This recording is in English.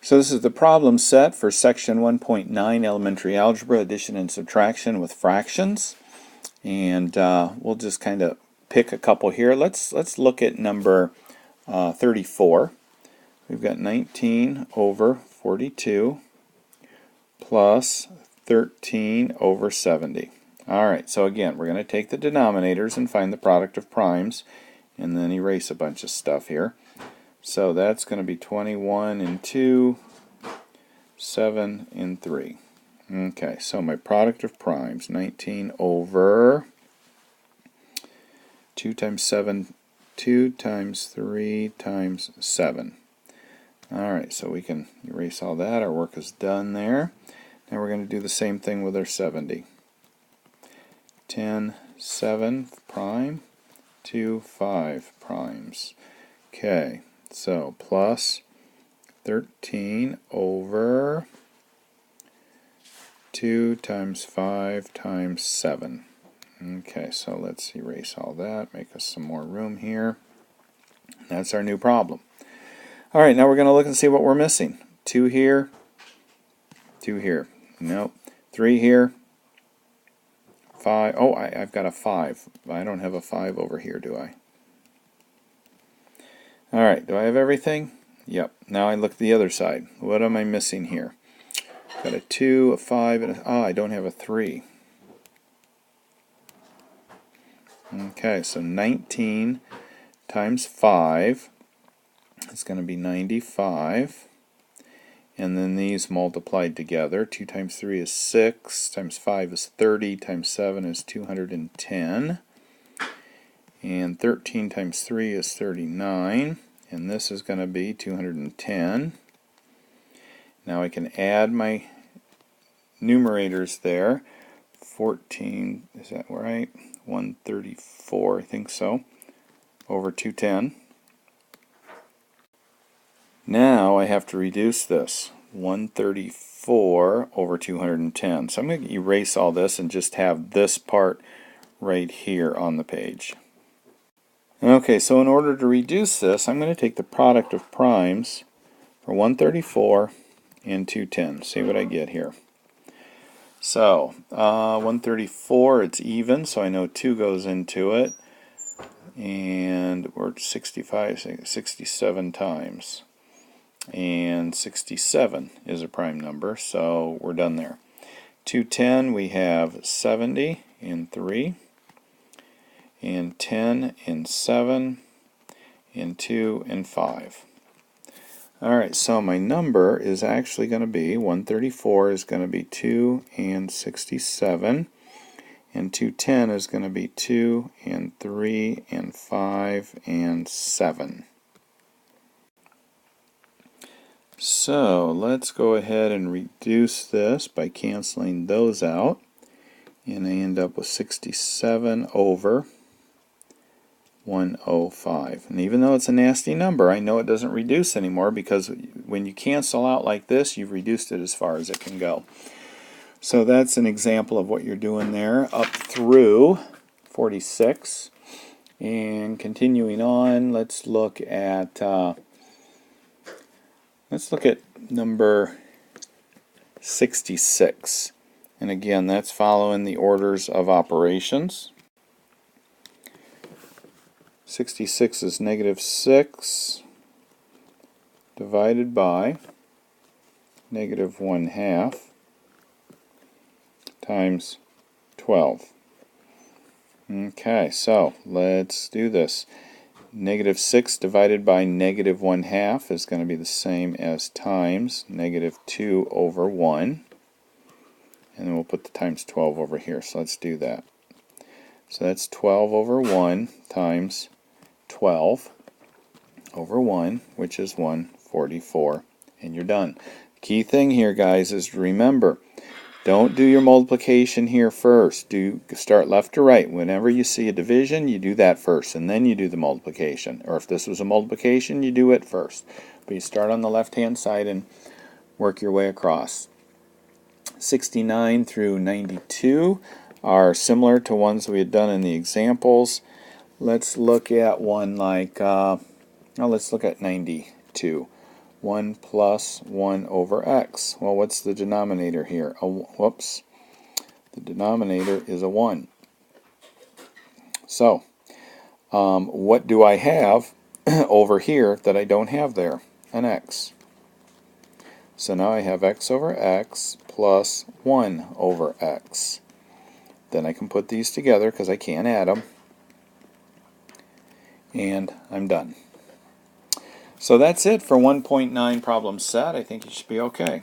So this is the problem set for section 1.9 elementary algebra, addition and subtraction with fractions. And we'll just kind of pick a couple here. Let's look at number 34. We've got 19 over 42 plus 13 over 70. Alright, so again, we're going to take the denominators and find the product of primes and then erase a bunch of stuff here. So that's going to be 21 and 2, 7 and 3. Okay, so my product of primes, 19 over 2 times 7, 2 times 3 times 7. Alright, so we can erase all that. Our work is done there. Now we're going to do the same thing with our 70. 10, 7 prime, 2, 5 primes. Okay, so plus 13 over 2 times 5 times 7. Okay, so let's erase all that, make us some more room here. That's our new problem. Alright, now we're going to look and see what we're missing. 2 here, 2 here. Nope. 3 here, 5. Oh, I've got a 5. I don't have a 5 over here, do I? Alright, do I have everything? Yep. Now I look at the other side. What am I missing here? Got a 2, a 5, and I don't have a 3. Okay, so 19 times 5 is going to be 95. And then these multiplied together. 2 times 3 is 6, times 5 is 30, times 7 is 210. And 13 times 3 is 39. And this is going to be 210. Now I can add my numerators there. 14, is that right? 134, I think so, over 210. Now I have to reduce this. 134 over 210. So I'm going to erase all this and just have this part right here on the page. Okay, so in order to reduce this, I'm going to take the product of primes for 134 and 210. See what I get here. So 134, it's even, so I know 2 goes into it. And we're at 67 times. And 67 is a prime number, so we're done there. 210, we have 70 and 3, and 10 and 7, and 2 and 5. Alright, so my number is actually going to be, 134 is going to be 2 and 67, and 210 is going to be 2 and 3 and 5 and 7. So let's go ahead and reduce this by canceling those out, and I end up with 67 over 105. And even though it's a nasty number, I know it doesn't reduce anymore because when you cancel out like this, you've reduced it as far as it can go. So that's an example of what you're doing there up through 46. And continuing on, let's look at number 66. And again, that's following the orders of operations. 66 is negative 6 divided by negative 1/2 times 12. Okay, so let's do this. Negative 6 divided by negative 1/2 is going to be the same as times negative 2 over 1. And then we'll put the times 12 over here. So let's do that. So that's 12 over 1 times 12 over 1, which is 144. And you're done. The key thing here, guys, is to remember, don't do your multiplication here first. Start left to right. Whenever you see a division, you do that first, and then you do the multiplication. Or if this was a multiplication, you do it first. But you start on the left-hand side and work your way across. 69 through 92 are similar to ones we had done in the examples. Let's look at one like, let's look at 92. 1 plus 1 over x. Well, what's the denominator here? Whoops. The denominator is a 1. So, what do I have over here that I don't have there? An x. So now I have x over x plus 1 over x. Then I can put these together because I can't add them. And I'm done. So that's it for 1.9 problem set. I think you should be okay.